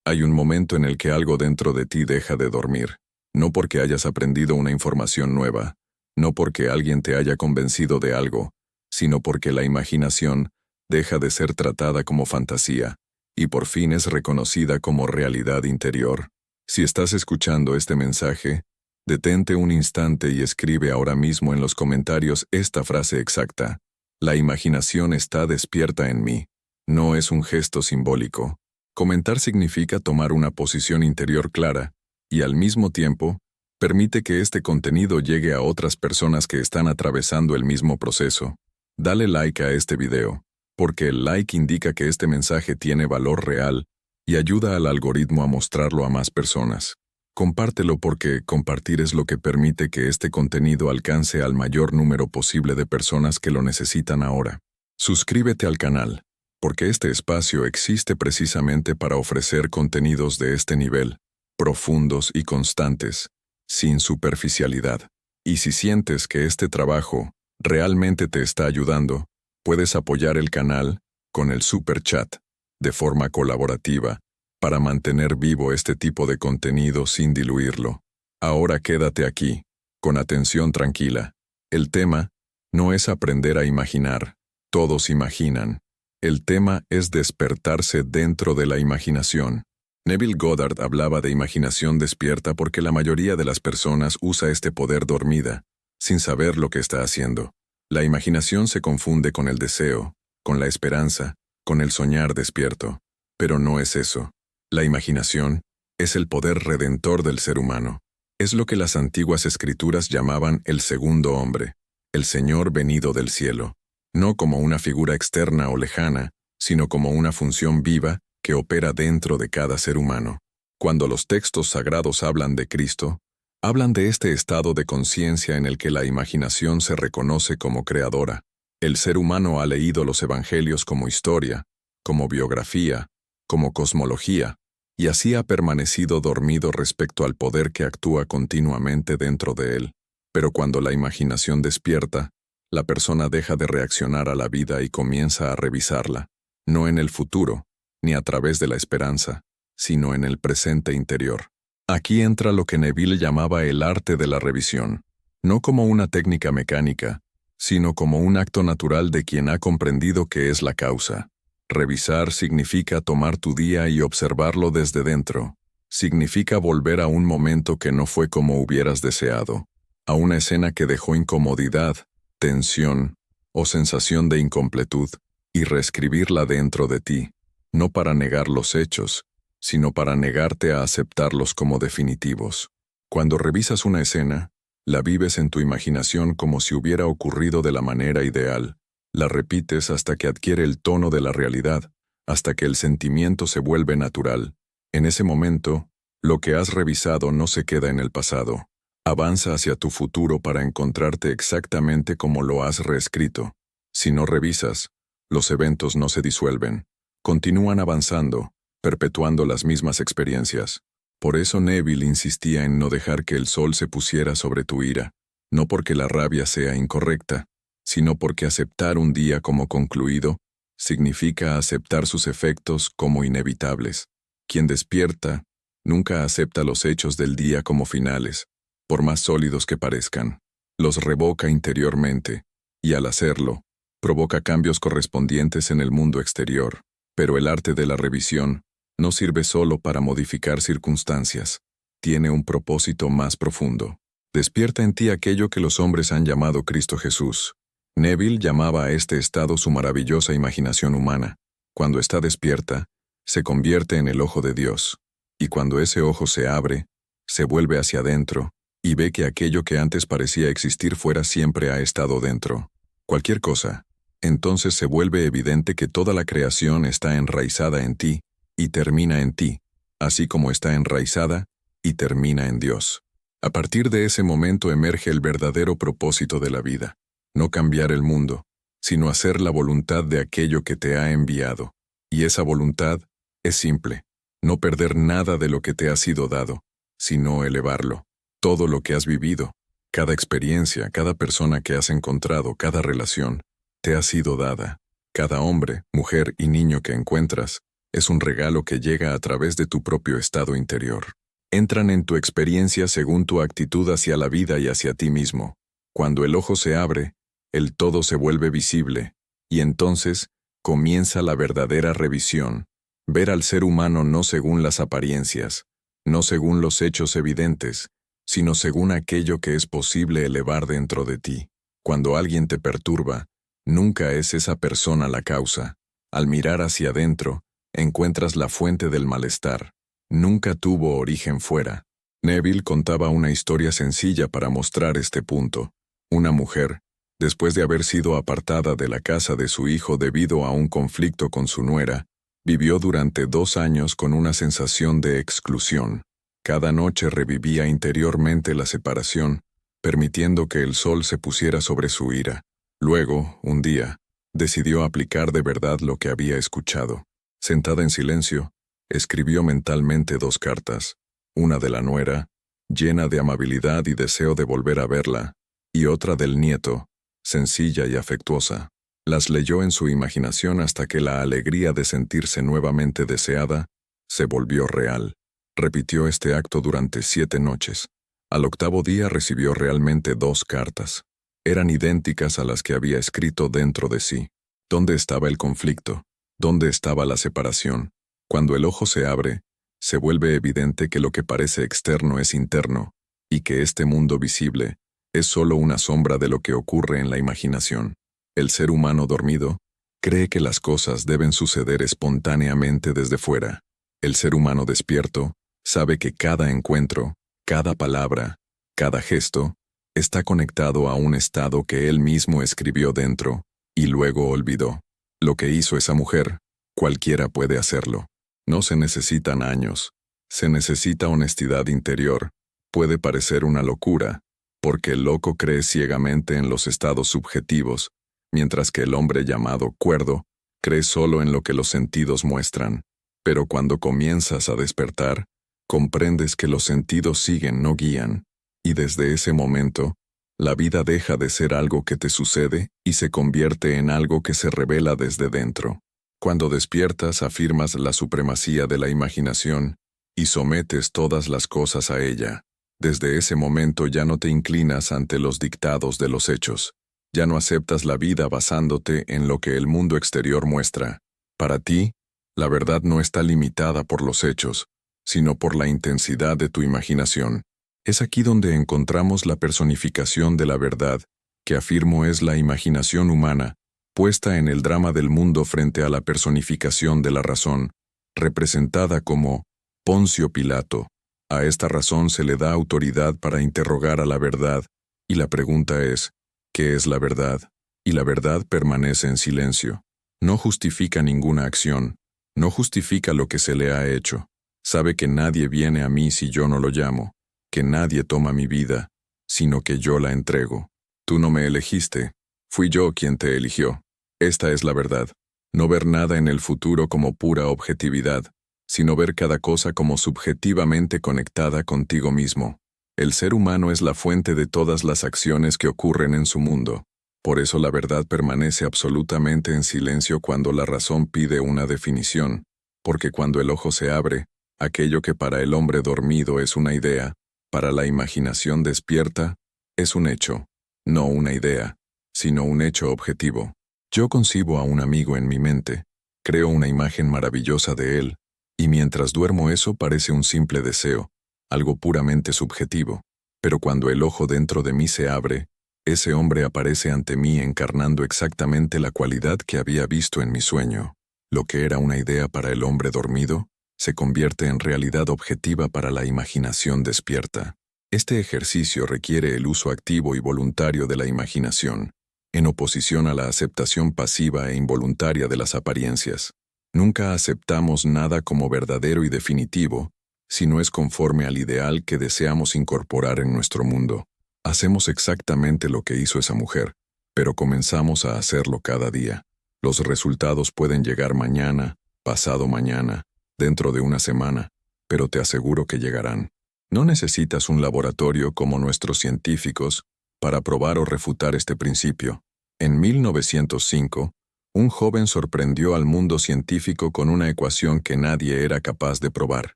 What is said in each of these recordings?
Hay un momento en el que algo dentro de ti deja de dormir, no porque hayas aprendido una información nueva, no porque alguien te haya convencido de algo, sino porque la imaginación deja de ser tratada como fantasía y por fin es reconocida como realidad interior. Si estás escuchando este mensaje, detente un instante y escribe ahora mismo en los comentarios esta frase exacta. La imaginación está despierta en mí. No es un gesto simbólico. Comentar significa tomar una posición interior clara y al mismo tiempo, permite que este contenido llegue a otras personas que están atravesando el mismo proceso. Dale like a este video, porque el like indica que este mensaje tiene valor real y ayuda al algoritmo a mostrarlo a más personas. Compártelo porque compartir es lo que permite que este contenido alcance al mayor número posible de personas que lo necesitan ahora. Suscríbete al canal, porque este espacio existe precisamente para ofrecer contenidos de este nivel, profundos y constantes, sin superficialidad. Y si sientes que este trabajo realmente te está ayudando, puedes apoyar el canal con el Super Chat, de forma colaborativa, para mantener vivo este tipo de contenido sin diluirlo. Ahora quédate aquí, con atención tranquila. El tema no es aprender a imaginar, todos imaginan. El tema es despertarse dentro de la imaginación. Neville Goddard hablaba de imaginación despierta porque la mayoría de las personas usa este poder dormida, sin saber lo que está haciendo. La imaginación se confunde con el deseo, con la esperanza, con el soñar despierto. Pero no es eso. La imaginación es el poder redentor del ser humano. Es lo que las antiguas escrituras llamaban el segundo hombre, el Señor venido del cielo. No como una figura externa o lejana, sino como una función viva que opera dentro de cada ser humano. Cuando los textos sagrados hablan de Cristo, hablan de este estado de conciencia en el que la imaginación se reconoce como creadora. El ser humano ha leído los evangelios como historia, como biografía, como cosmología, y así ha permanecido dormido respecto al poder que actúa continuamente dentro de él. Pero cuando la imaginación despierta, la persona deja de reaccionar a la vida y comienza a revisarla, no en el futuro, ni a través de la esperanza, sino en el presente interior. Aquí entra lo que Neville llamaba el arte de la revisión, no como una técnica mecánica, sino como un acto natural de quien ha comprendido qué es la causa. Revisar significa tomar tu día y observarlo desde dentro. Significa volver a un momento que no fue como hubieras deseado, a una escena que dejó incomodidad, tensión o sensación de incompletud, y reescribirla dentro de ti, no para negar los hechos, sino para negarte a aceptarlos como definitivos. Cuando revisas una escena, la vives en tu imaginación como si hubiera ocurrido de la manera ideal. La repites hasta que adquiere el tono de la realidad, hasta que el sentimiento se vuelve natural. En ese momento, lo que has revisado no se queda en el pasado. Avanza hacia tu futuro para encontrarte exactamente como lo has reescrito. Si no revisas, los eventos no se disuelven. Continúan avanzando, perpetuando las mismas experiencias. Por eso Neville insistía en no dejar que el sol se pusiera sobre tu ira, no porque la rabia sea incorrecta, sino porque aceptar un día como concluido significa aceptar sus efectos como inevitables. Quien despierta nunca acepta los hechos del día como finales, por más sólidos que parezcan. Los revoca interiormente, y al hacerlo, provoca cambios correspondientes en el mundo exterior. Pero el arte de la revisión no sirve solo para modificar circunstancias, tiene un propósito más profundo. Despierta en ti aquello que los hombres han llamado Cristo Jesús. Neville llamaba a este estado su maravillosa imaginación humana. Cuando está despierta, se convierte en el ojo de Dios, y cuando ese ojo se abre, se vuelve hacia adentro, y ve que aquello que antes parecía existir fuera siempre ha estado dentro. Cualquier cosa. Entonces se vuelve evidente que toda la creación está enraizada en ti, y termina en ti, así como está enraizada, y termina en Dios. A partir de ese momento emerge el verdadero propósito de la vida. No cambiar el mundo, sino hacer la voluntad de aquello que te ha enviado. Y esa voluntad es simple, no perder nada de lo que te ha sido dado, sino elevarlo. Todo lo que has vivido, cada experiencia, cada persona que has encontrado, cada relación, te ha sido dada. Cada hombre, mujer y niño que encuentras, Es un regalo que llega a través de tu propio estado interior. Entran en tu experiencia según tu actitud hacia la vida y hacia ti mismo. Cuando el ojo se abre, el todo se vuelve visible, y entonces comienza la verdadera revisión. Ver al ser humano no según las apariencias, no según los hechos evidentes, sino según aquello que es posible elevar dentro de ti. Cuando alguien te perturba, nunca es esa persona la causa. Al mirar hacia adentro, encuentras la fuente del malestar. Nunca tuvo origen fuera. Neville contaba una historia sencilla para mostrar este punto. Una mujer, después de haber sido apartada de la casa de su hijo debido a un conflicto con su nuera, vivió durante 2 años con una sensación de exclusión. Cada noche revivía interiormente la separación, permitiendo que el sol se pusiera sobre su ira. Luego, un día, decidió aplicar de verdad lo que había escuchado. Sentada en silencio, escribió mentalmente 2 cartas, una de la nuera, llena de amabilidad y deseo de volver a verla, y otra del nieto, sencilla y afectuosa. Las leyó en su imaginación hasta que la alegría de sentirse nuevamente deseada se volvió real. Repitió este acto durante 7 noches. Al 8º día recibió realmente 2 cartas. Eran idénticas a las que había escrito dentro de sí. ¿Dónde estaba el conflicto? ¿Dónde estaba la separación? Cuando el ojo se abre, se vuelve evidente que lo que parece externo es interno, y que este mundo visible es solo una sombra de lo que ocurre en la imaginación. El ser humano dormido cree que las cosas deben suceder espontáneamente desde fuera. El ser humano despierto sabe que cada encuentro, cada palabra, cada gesto, está conectado a un estado que él mismo escribió dentro y luego olvidó. Lo que hizo esa mujer, cualquiera puede hacerlo. No se necesitan años, se necesita honestidad interior. Puede parecer una locura, porque el loco cree ciegamente en los estados subjetivos, mientras que el hombre llamado cuerdo cree solo en lo que los sentidos muestran. Pero cuando comienzas a despertar, comprendes que los sentidos siguen, no guían, y desde ese momento, la vida deja de ser algo que te sucede y se convierte en algo que se revela desde dentro. Cuando despiertas, afirmas la supremacía de la imaginación y sometes todas las cosas a ella. Desde ese momento ya no te inclinas ante los dictados de los hechos. Ya no aceptas la vida basándote en lo que el mundo exterior muestra. Para ti, la verdad no está limitada por los hechos, sino por la intensidad de tu imaginación. Es aquí donde encontramos la personificación de la verdad, que afirmo es la imaginación humana, puesta en el drama del mundo frente a la personificación de la razón, representada como Poncio Pilato. A esta razón se le da autoridad para interrogar a la verdad, y la pregunta es, ¿qué es la verdad? Y la verdad permanece en silencio. No justifica ninguna acción, no justifica lo que se le ha hecho. Sabe que nadie viene a mí si yo no lo llamo, que nadie toma mi vida, sino que yo la entrego. Tú no me elegiste, fui yo quien te eligió. Esta es la verdad. No ver nada en el futuro como pura objetividad, sino ver cada cosa como subjetivamente conectada contigo mismo. El ser humano es la fuente de todas las acciones que ocurren en su mundo. Por eso la verdad permanece absolutamente en silencio cuando la razón pide una definición, porque cuando el ojo se abre, aquello que para el hombre dormido es una idea, para la imaginación despierta, es un hecho, no una idea, sino un hecho objetivo. Yo concibo a un amigo en mi mente, creo una imagen maravillosa de él, y mientras duermo eso parece un simple deseo, algo puramente subjetivo. Pero cuando el ojo dentro de mí se abre, ese hombre aparece ante mí encarnando exactamente la cualidad que había visto en mi sueño. Lo que era una idea para el hombre dormido, se convierte en realidad objetiva para la imaginación despierta. Este ejercicio requiere el uso activo y voluntario de la imaginación, en oposición a la aceptación pasiva e involuntaria de las apariencias. Nunca aceptamos nada como verdadero y definitivo, si no es conforme al ideal que deseamos incorporar en nuestro mundo. Hacemos exactamente lo que hizo esa mujer, pero comenzamos a hacerlo cada día. Los resultados pueden llegar mañana, pasado mañana, dentro de una semana, pero te aseguro que llegarán. No necesitas un laboratorio como nuestros científicos para probar o refutar este principio. En 1905, Un joven sorprendió al mundo científico con una ecuación que nadie era capaz de probar.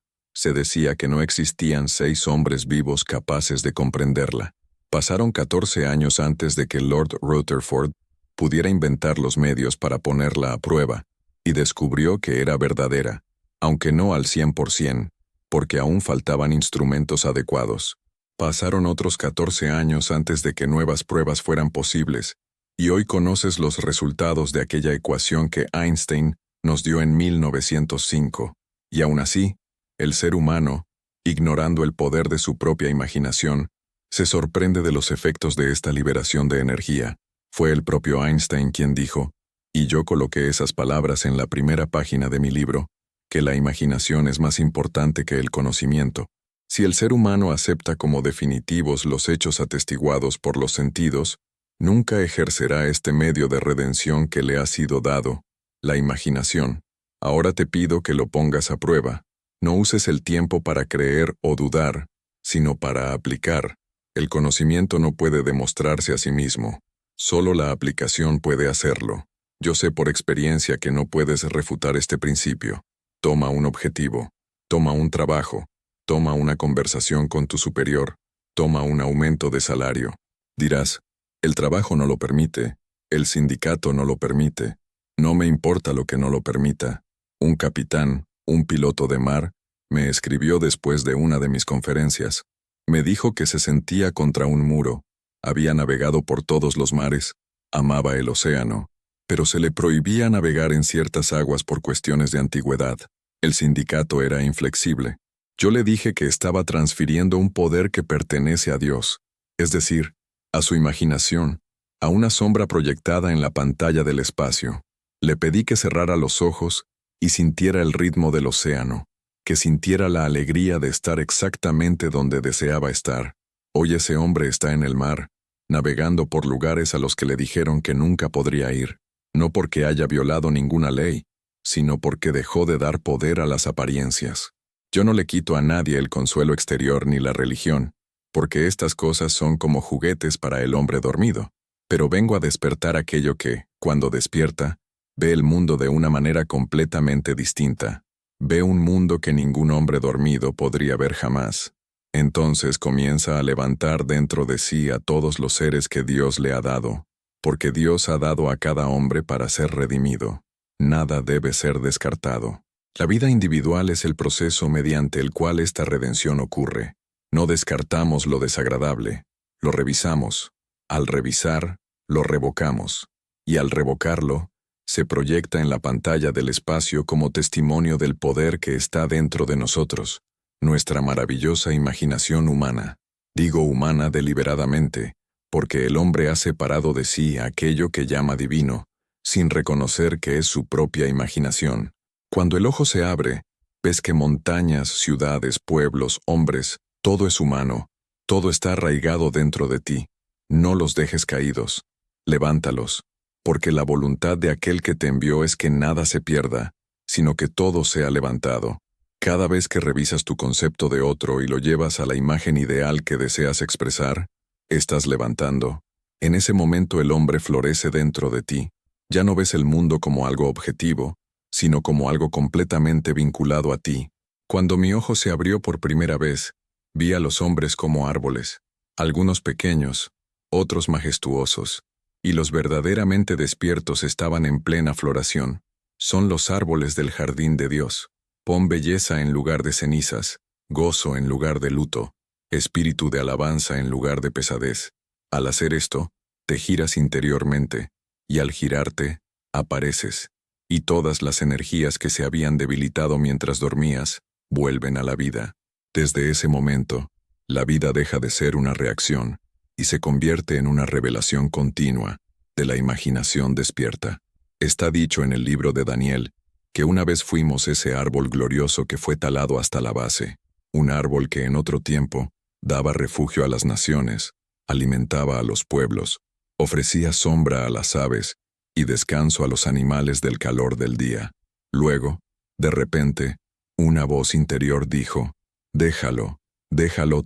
Se decía que no existían 6 hombres vivos capaces de comprenderla. Pasaron 14 años antes de que Lord Rutherford pudiera inventar los medios para ponerla a prueba, y descubrió que era verdadera, aunque no al 100%, porque aún faltaban instrumentos adecuados. Pasaron otros 14 años antes de que nuevas pruebas fueran posibles, y hoy conoces los resultados de aquella ecuación que Einstein nos dio en 1905. Y aún así, el ser humano, ignorando el poder de su propia imaginación, se sorprende de los efectos de esta liberación de energía. Fue el propio Einstein quien dijo, y yo coloqué esas palabras en la primera página de mi libro, que la imaginación es más importante que el conocimiento. Si el ser humano acepta como definitivos los hechos atestiguados por los sentidos, nunca ejercerá este medio de redención que le ha sido dado, la imaginación. Ahora te pido que lo pongas a prueba. No uses el tiempo para creer o dudar, sino para aplicar. El conocimiento no puede demostrarse a sí mismo. Solo la aplicación puede hacerlo. Yo sé por experiencia que no puedes refutar este principio. Toma un objetivo. Toma un trabajo. Toma una conversación con tu superior. Toma un aumento de salario. Dirás, el trabajo no lo permite. El sindicato no lo permite. No me importa lo que no lo permita. Un capitán, un piloto de mar, me escribió después de una de mis conferencias. Me dijo que se sentía contra un muro. Había navegado por todos los mares. Amaba el océano. Pero se le prohibía navegar en ciertas aguas por cuestiones de antigüedad. El sindicato era inflexible. Yo le dije que estaba transfiriendo un poder que pertenece a Dios, es decir, a su imaginación, a una sombra proyectada en la pantalla del espacio. Le pedí que cerrara los ojos y sintiera el ritmo del océano, que sintiera la alegría de estar exactamente donde deseaba estar. Hoy ese hombre está en el mar, navegando por lugares a los que le dijeron que nunca podría ir, no porque haya violado ninguna ley, sino porque dejó de dar poder a las apariencias. Yo no le quito a nadie el consuelo exterior ni la religión, porque estas cosas son como juguetes para el hombre dormido, pero vengo a despertar aquello que, cuando despierta, ve el mundo de una manera completamente distinta. Ve un mundo que ningún hombre dormido podría ver jamás. Entonces comienza a levantar dentro de sí a todos los seres que Dios le ha dado, porque Dios ha dado a cada hombre para ser redimido. Nada debe ser descartado. La vida individual es el proceso mediante el cual esta redención ocurre. No descartamos lo desagradable, lo revisamos. Al revisar, lo revocamos. Y al revocarlo, se proyecta en la pantalla del espacio como testimonio del poder que está dentro de nosotros, nuestra maravillosa imaginación humana. Digo humana deliberadamente, porque el hombre ha separado de sí aquello que llama divino, sin reconocer que es su propia imaginación. Cuando el ojo se abre, ves que montañas, ciudades, pueblos, hombres, todo es humano, todo está arraigado dentro de ti. No los dejes caídos, levántalos, porque la voluntad de aquel que te envió es que nada se pierda, sino que todo sea levantado. Cada vez que revisas tu concepto de otro y lo llevas a la imagen ideal que deseas expresar, estás levantando. En ese momento el hombre florece dentro de ti. Ya no ves el mundo como algo objetivo, sino como algo completamente vinculado a ti. Cuando mi ojo se abrió por primera vez, vi a los hombres como árboles, algunos pequeños, otros majestuosos, y los verdaderamente despiertos estaban en plena floración. Son los árboles del jardín de Dios. Pon belleza en lugar de cenizas, gozo en lugar de luto, espíritu de alabanza en lugar de pesadez. Al hacer esto, te giras interiormente, y al girarte, apareces, y todas las energías que se habían debilitado mientras dormías, vuelven a la vida. Desde ese momento, la vida deja de ser una reacción, y se convierte en una revelación continua de la imaginación despierta. Está dicho en el libro de Daniel, que una vez fuimos ese árbol glorioso que fue talado hasta la base, un árbol que en otro tiempo daba refugio a las naciones, alimentaba a los pueblos, ofrecía sombra a las aves y descanso a los animales del calor del día. Luego, de repente, una voz interior dijo, déjalo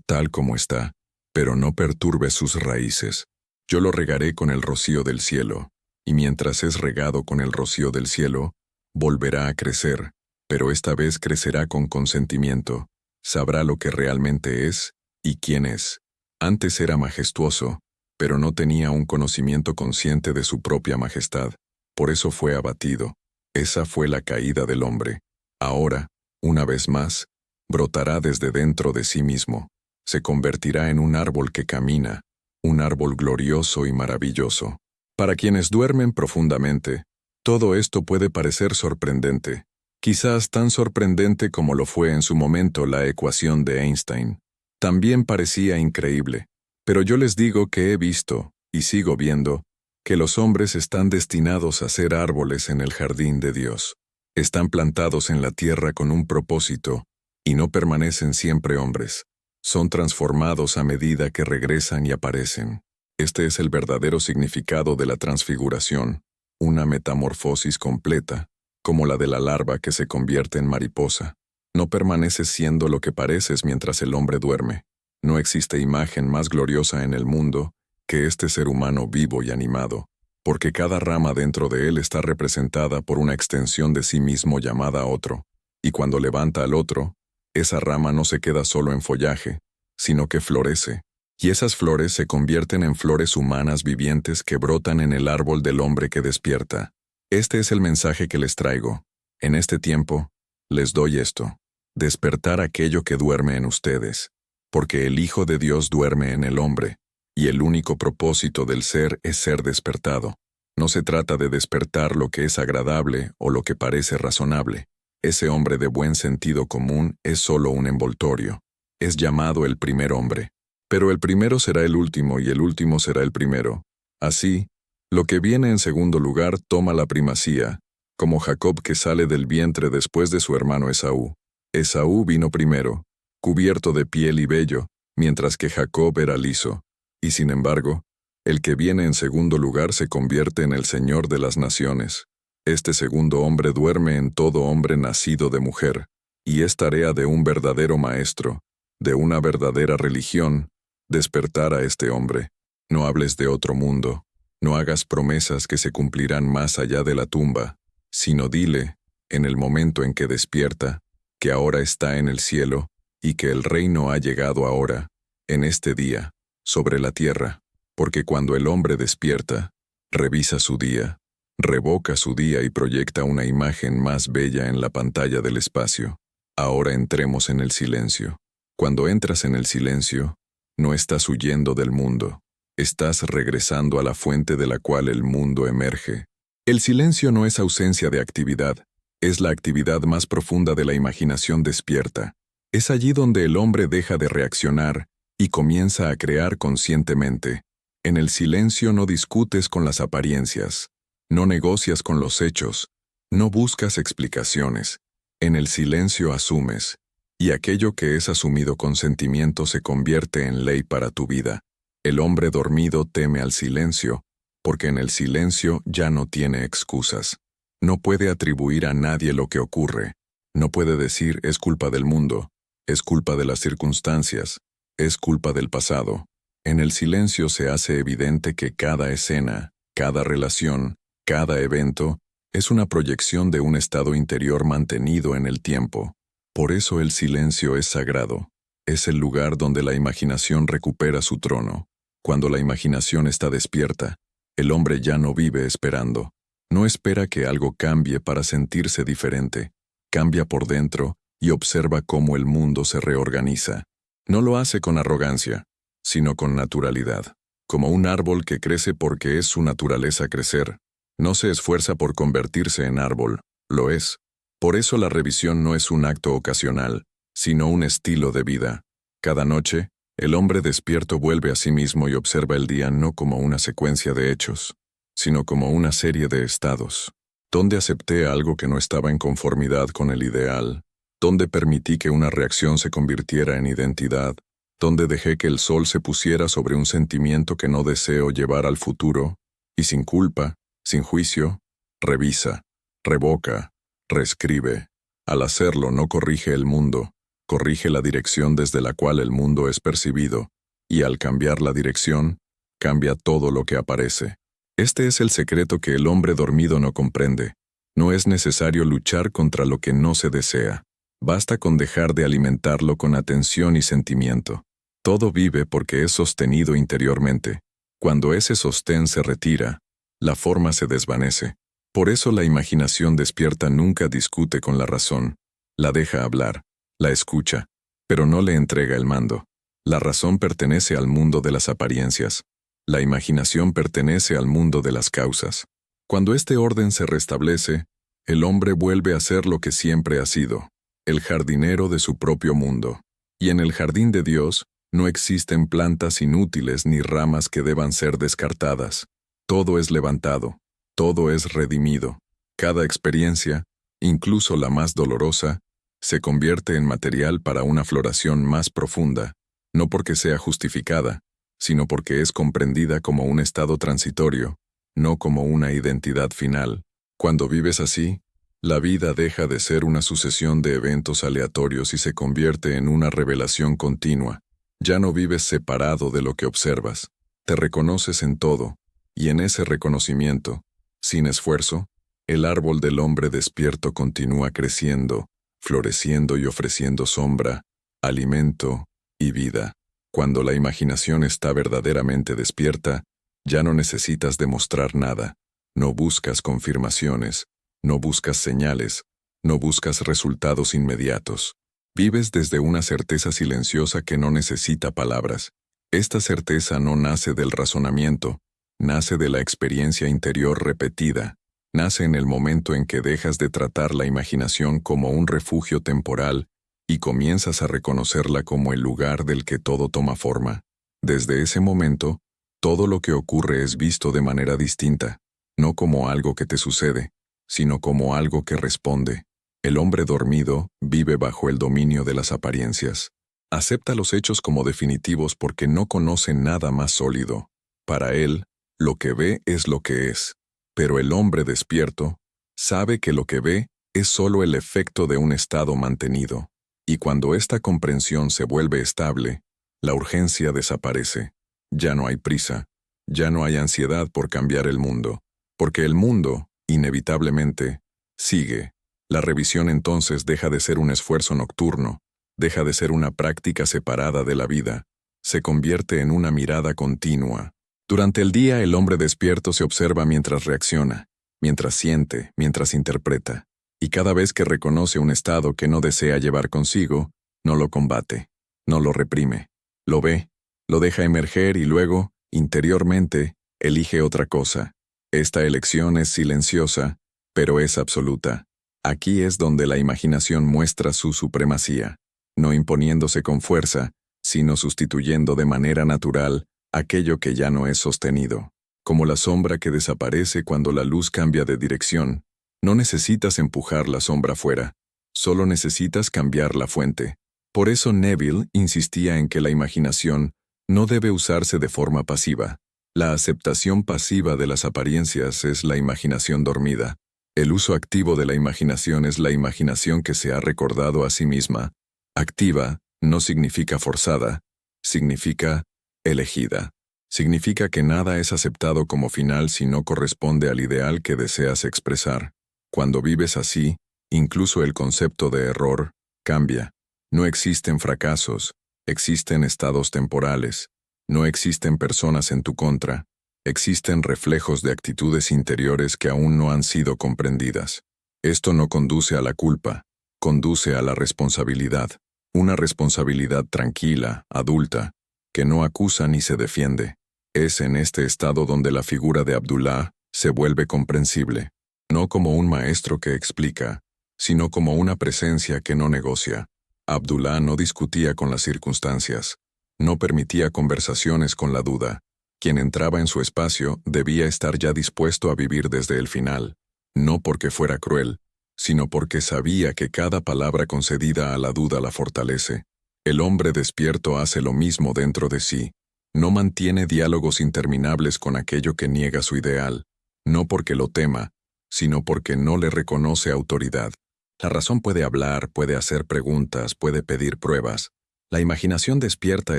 tal como está, pero no perturbes sus raíces. Yo lo regaré con el rocío del cielo, y mientras es regado con el rocío del cielo, volverá a crecer, pero esta vez crecerá con consentimiento, sabrá lo que realmente es y quién es. Antes era majestuoso, pero no tenía un conocimiento consciente de su propia majestad, por eso fue abatido. Esa fue la caída del hombre. Ahora, una vez más, brotará desde dentro de sí mismo, se convertirá en un árbol que camina, un árbol glorioso y maravilloso. Para quienes duermen profundamente, todo esto puede parecer sorprendente, quizás tan sorprendente como lo fue en su momento la ecuación de Einstein. También parecía increíble, pero yo les digo que he visto, y sigo viendo, que los hombres están destinados a ser árboles en el jardín de Dios. Están plantados en la tierra con un propósito, y no permanecen siempre hombres. Son transformados a medida que regresan y aparecen. Este es el verdadero significado de la transfiguración, una metamorfosis completa, como la de la larva que se convierte en mariposa. No permaneces siendo lo que pareces mientras el hombre duerme. No existe imagen más gloriosa en el mundo que este ser humano vivo y animado, porque cada rama dentro de él está representada por una extensión de sí mismo llamada otro, y cuando levanta al otro, esa rama no se queda solo en follaje, sino que florece, y esas flores se convierten en flores humanas vivientes que brotan en el árbol del hombre que despierta. Este es el mensaje que les traigo. En este tiempo, les doy esto: despertar aquello que duerme en ustedes, porque el Hijo de Dios duerme en el hombre, y el único propósito del ser es ser despertado. No se trata de despertar lo que es agradable o lo que parece razonable. Ese hombre de buen sentido común es solo un envoltorio. Es llamado el primer hombre. Pero el primero será el último y el último será el primero. Así, lo que viene en segundo lugar toma la primacía, como Jacob que sale del vientre después de su hermano Esaú. Esaú vino primero, cubierto de piel y vello, mientras que Jacob era liso. Y sin embargo, el que viene en segundo lugar se convierte en el Señor de las naciones. Este segundo hombre duerme en todo hombre nacido de mujer, y es tarea de un verdadero maestro, de una verdadera religión, despertar a este hombre. No hables de otro mundo, no hagas promesas que se cumplirán más allá de la tumba, sino dile, en el momento en que despierta, que ahora está en el cielo, y que el reino ha llegado ahora, en este día, sobre la tierra, porque cuando el hombre despierta, revisa su día, revoca su día y proyecta una imagen más bella en la pantalla del espacio. Ahora entremos en el silencio. Cuando entras en el silencio, no estás huyendo del mundo, estás regresando a la fuente de la cual el mundo emerge. El silencio no es ausencia de actividad, es la actividad más profunda de la imaginación despierta. Es allí donde el hombre deja de reaccionar y comienza a crear conscientemente. En el silencio no discutes con las apariencias, no negocias con los hechos, no buscas explicaciones. En el silencio asumes, y aquello que es asumido con sentimiento se convierte en ley para tu vida. El hombre dormido teme al silencio, porque en el silencio ya no tiene excusas. No puede atribuir a nadie lo que ocurre. No puede decir es culpa del mundo, es culpa de las circunstancias, es culpa del pasado. En el silencio se hace evidente que cada escena, cada relación, cada evento, es una proyección de un estado interior mantenido en el tiempo. Por eso el silencio es sagrado. Es el lugar donde la imaginación recupera su trono. Cuando la imaginación está despierta, el hombre ya no vive esperando. No espera que algo cambie para sentirse diferente. Cambia por dentro y observa cómo el mundo se reorganiza. No lo hace con arrogancia, sino con naturalidad. Como un árbol que crece porque es su naturaleza crecer. No se esfuerza por convertirse en árbol, lo es. Por eso la revisión no es un acto ocasional, sino un estilo de vida. Cada noche, el hombre despierto vuelve a sí mismo y observa el día no como una secuencia de hechos, sino como una serie de estados. Donde acepté algo que no estaba en conformidad con el ideal, donde permití que una reacción se convirtiera en identidad, donde dejé que el sol se pusiera sobre un sentimiento que no deseo llevar al futuro, y sin culpa, sin juicio, revisa, revoca, reescribe. Al hacerlo no corrige el mundo, corrige la dirección desde la cual el mundo es percibido, y al cambiar la dirección, cambia todo lo que aparece. Este es el secreto que el hombre dormido no comprende. No es necesario luchar contra lo que no se desea. Basta con dejar de alimentarlo con atención y sentimiento. Todo vive porque es sostenido interiormente. Cuando ese sostén se retira, la forma se desvanece. Por eso la imaginación despierta nunca discute con la razón. La deja hablar, la escucha, pero no le entrega el mando. La razón pertenece al mundo de las apariencias. La imaginación pertenece al mundo de las causas. Cuando este orden se restablece, el hombre vuelve a ser lo que siempre ha sido, el jardinero de su propio mundo. Y en el jardín de Dios, no existen plantas inútiles ni ramas que deban ser descartadas. Todo es levantado, todo es redimido. Cada experiencia, incluso la más dolorosa, se convierte en material para una floración más profunda, no porque sea justificada, sino porque es comprendida como un estado transitorio, no como una identidad final. Cuando vives así, la vida deja de ser una sucesión de eventos aleatorios y se convierte en una revelación continua. Ya no vives separado de lo que observas, te reconoces en todo, y en ese reconocimiento, sin esfuerzo, el árbol del hombre despierto continúa creciendo, floreciendo y ofreciendo sombra, alimento y vida. Cuando la imaginación está verdaderamente despierta, ya no necesitas demostrar nada, no buscas confirmaciones, no buscas señales, no buscas resultados inmediatos. Vives desde una certeza silenciosa que no necesita palabras. Esta certeza no nace del razonamiento, nace de la experiencia interior repetida, nace en el momento en que dejas de tratar la imaginación como un refugio temporal y comienzas a reconocerla como el lugar del que todo toma forma. Desde ese momento, todo lo que ocurre es visto de manera distinta, no como algo que te sucede, sino como algo que responde. El hombre dormido vive bajo el dominio de las apariencias. Acepta los hechos como definitivos porque no conoce nada más sólido. Para él, lo que ve es lo que es. Pero el hombre despierto sabe que lo que ve es solo el efecto de un estado mantenido. Y cuando esta comprensión se vuelve estable, la urgencia desaparece. Ya no hay prisa, ya no hay ansiedad por cambiar el mundo, porque el mundo, inevitablemente, sigue. La revisión entonces deja de ser un esfuerzo nocturno, deja de ser una práctica separada de la vida, se convierte en una mirada continua. Durante el día el hombre despierto se observa mientras reacciona, mientras siente, mientras interpreta, y cada vez que reconoce un estado que no desea llevar consigo, no lo combate, no lo reprime, lo ve, lo deja emerger y luego, interiormente, elige otra cosa. Esta elección es silenciosa, pero es absoluta. Aquí es donde la imaginación muestra su supremacía, no imponiéndose con fuerza, sino sustituyendo de manera natural aquello que ya no es sostenido. Como la sombra que desaparece cuando la luz cambia de dirección, no necesitas empujar la sombra fuera, solo necesitas cambiar la fuente. Por eso Neville insistía en que la imaginación no debe usarse de forma pasiva. La aceptación pasiva de las apariencias es la imaginación dormida. El uso activo de la imaginación es la imaginación que se ha recordado a sí misma. Activa no significa forzada, significa elegida. Significa que nada es aceptado como final si no corresponde al ideal que deseas expresar. Cuando vives así, incluso el concepto de error cambia. No existen fracasos, existen estados temporales. No existen personas en tu contra. Existen reflejos de actitudes interiores que aún no han sido comprendidas. Esto no conduce a la culpa, conduce a la responsabilidad. Una responsabilidad tranquila, adulta, que no acusa ni se defiende. Es en este estado donde la figura de Abdullah se vuelve comprensible, no como un maestro que explica, sino como una presencia que no negocia. Abdullah no discutía con las circunstancias, no permitía conversaciones con la duda. Quien entraba en su espacio debía estar ya dispuesto a vivir desde el final, no porque fuera cruel, sino porque sabía que cada palabra concedida a la duda la fortalece. El hombre despierto hace lo mismo dentro de sí. No mantiene diálogos interminables con aquello que niega su ideal, no porque lo tema, sino porque no le reconoce autoridad. La razón puede hablar, puede hacer preguntas, puede pedir pruebas. La imaginación despierta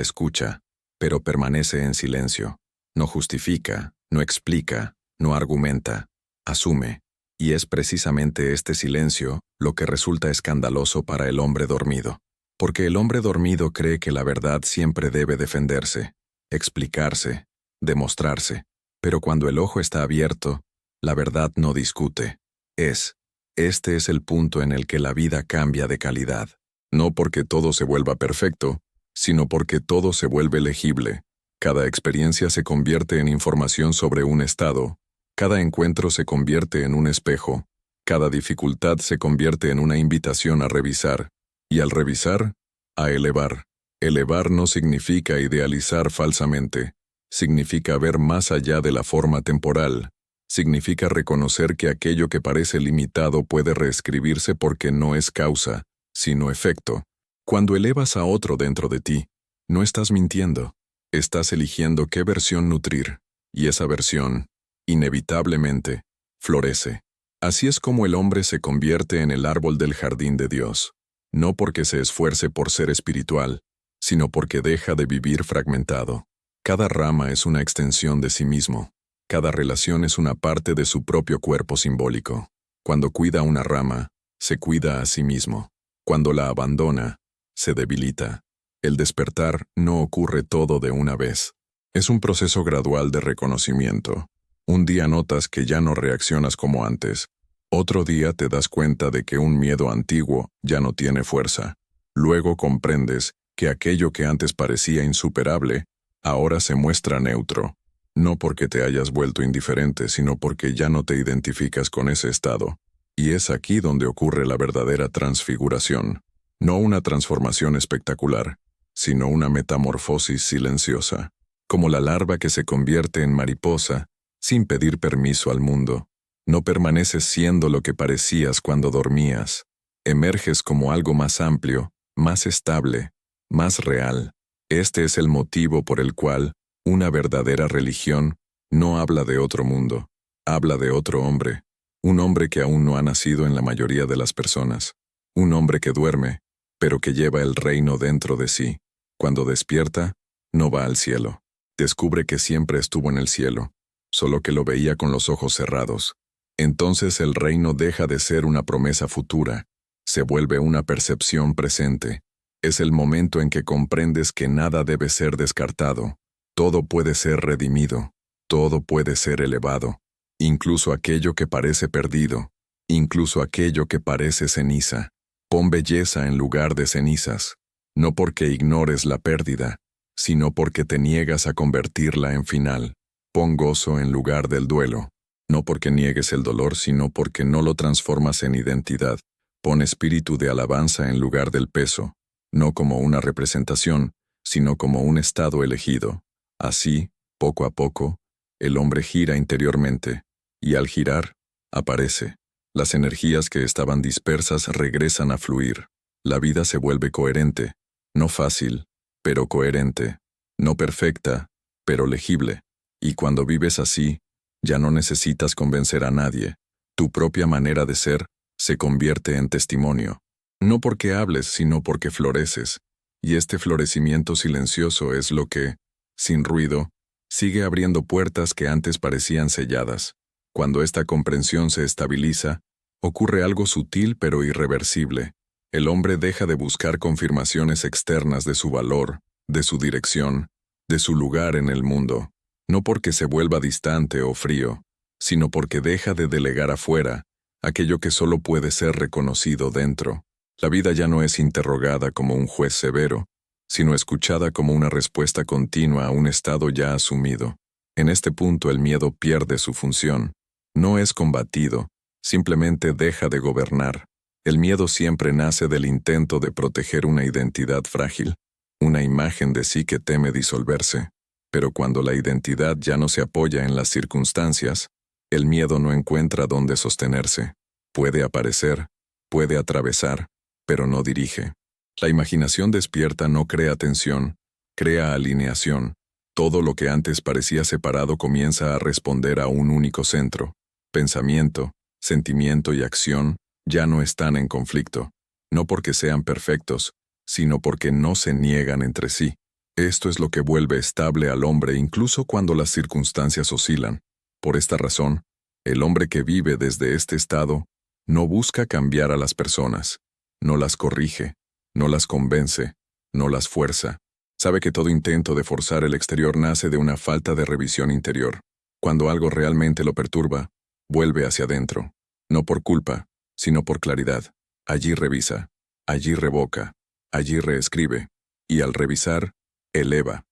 escucha, pero permanece en silencio. No justifica, no explica, no argumenta, asume. Y es precisamente este silencio lo que resulta escandaloso para el hombre dormido. Porque el hombre dormido cree que la verdad siempre debe defenderse, explicarse, demostrarse. Pero cuando el ojo está abierto, la verdad no discute. Este es el punto en el que la vida cambia de calidad. No porque todo se vuelva perfecto, sino porque todo se vuelve legible. Cada experiencia se convierte en información sobre un estado. Cada encuentro se convierte en un espejo. Cada dificultad se convierte en una invitación a revisar. Y al revisar, a elevar. Elevar no significa idealizar falsamente. Significa ver más allá de la forma temporal. Significa reconocer que aquello que parece limitado puede reescribirse porque no es causa, sino efecto. Cuando elevas a otro dentro de ti, no estás mintiendo. Estás eligiendo qué versión nutrir. Y esa versión, inevitablemente, florece. Así es como el hombre se convierte en el árbol del jardín de Dios. No porque se esfuerce por ser espiritual, sino porque deja de vivir fragmentado. Cada rama es una extensión de sí mismo. Cada relación es una parte de su propio cuerpo simbólico. Cuando cuida una rama, se cuida a sí mismo. Cuando la abandona, se debilita. El despertar no ocurre todo de una vez. Es un proceso gradual de reconocimiento. Un día notas que ya no reaccionas como antes. Otro día te das cuenta de que un miedo antiguo ya no tiene fuerza. Luego comprendes que aquello que antes parecía insuperable, ahora se muestra neutro. No porque te hayas vuelto indiferente, sino porque ya no te identificas con ese estado. Y es aquí donde ocurre la verdadera transfiguración. No una transformación espectacular, sino una metamorfosis silenciosa. Como la larva que se convierte en mariposa, sin pedir permiso al mundo. No permaneces siendo lo que parecías cuando dormías. Emerges como algo más amplio, más estable, más real. Este es el motivo por el cual una verdadera religión no habla de otro mundo, habla de otro hombre. Un hombre que aún no ha nacido en la mayoría de las personas. Un hombre que duerme, pero que lleva el reino dentro de sí. Cuando despierta, no va al cielo. Descubre que siempre estuvo en el cielo, solo que lo veía con los ojos cerrados. Entonces el reino deja de ser una promesa futura, se vuelve una percepción presente. Es el momento en que comprendes que nada debe ser descartado. Todo puede ser redimido, todo puede ser elevado, incluso aquello que parece perdido, incluso aquello que parece ceniza. Pon belleza en lugar de cenizas, no porque ignores la pérdida, sino porque te niegas a convertirla en final. Pon gozo en lugar del duelo, no porque niegues el dolor, sino porque no lo transformas en identidad. Pon espíritu de alabanza en lugar del peso, no como una representación, sino como un estado elegido. Así, poco a poco, el hombre gira interiormente, y al girar, aparece. Las energías que estaban dispersas regresan a fluir. La vida se vuelve coherente, no fácil, pero coherente, no perfecta, pero legible. Y cuando vives así, ya no necesitas convencer a nadie. Tu propia manera de ser se convierte en testimonio. No porque hables, sino porque floreces. Y este florecimiento silencioso es lo que, sin ruido, sigue abriendo puertas que antes parecían selladas. Cuando esta comprensión se estabiliza, ocurre algo sutil pero irreversible. El hombre deja de buscar confirmaciones externas de su valor, de su dirección, de su lugar en el mundo. No porque se vuelva distante o frío, sino porque deja de delegar afuera aquello que solo puede ser reconocido dentro. La vida ya no es interrogada como un juez severo, sino escuchada como una respuesta continua a un estado ya asumido. En este punto el miedo pierde su función. No es combatido, simplemente deja de gobernar. El miedo siempre nace del intento de proteger una identidad frágil, una imagen de sí que teme disolverse. Pero cuando la identidad ya no se apoya en las circunstancias, el miedo no encuentra dónde sostenerse. Puede aparecer, puede atravesar, pero no dirige. La imaginación despierta no crea tensión, crea alineación. Todo lo que antes parecía separado comienza a responder a un único centro. Pensamiento, sentimiento y acción ya no están en conflicto, no porque sean perfectos, sino porque no se niegan entre sí. Esto es lo que vuelve estable al hombre incluso cuando las circunstancias oscilan. Por esta razón, el hombre que vive desde este estado no busca cambiar a las personas, no las corrige, no las convence, no las fuerza. Sabe que todo intento de forzar el exterior nace de una falta de revisión interior. Cuando algo realmente lo perturba, vuelve hacia adentro, no por culpa, sino por claridad. Allí revisa, allí revoca, allí reescribe, y al revisar, eleva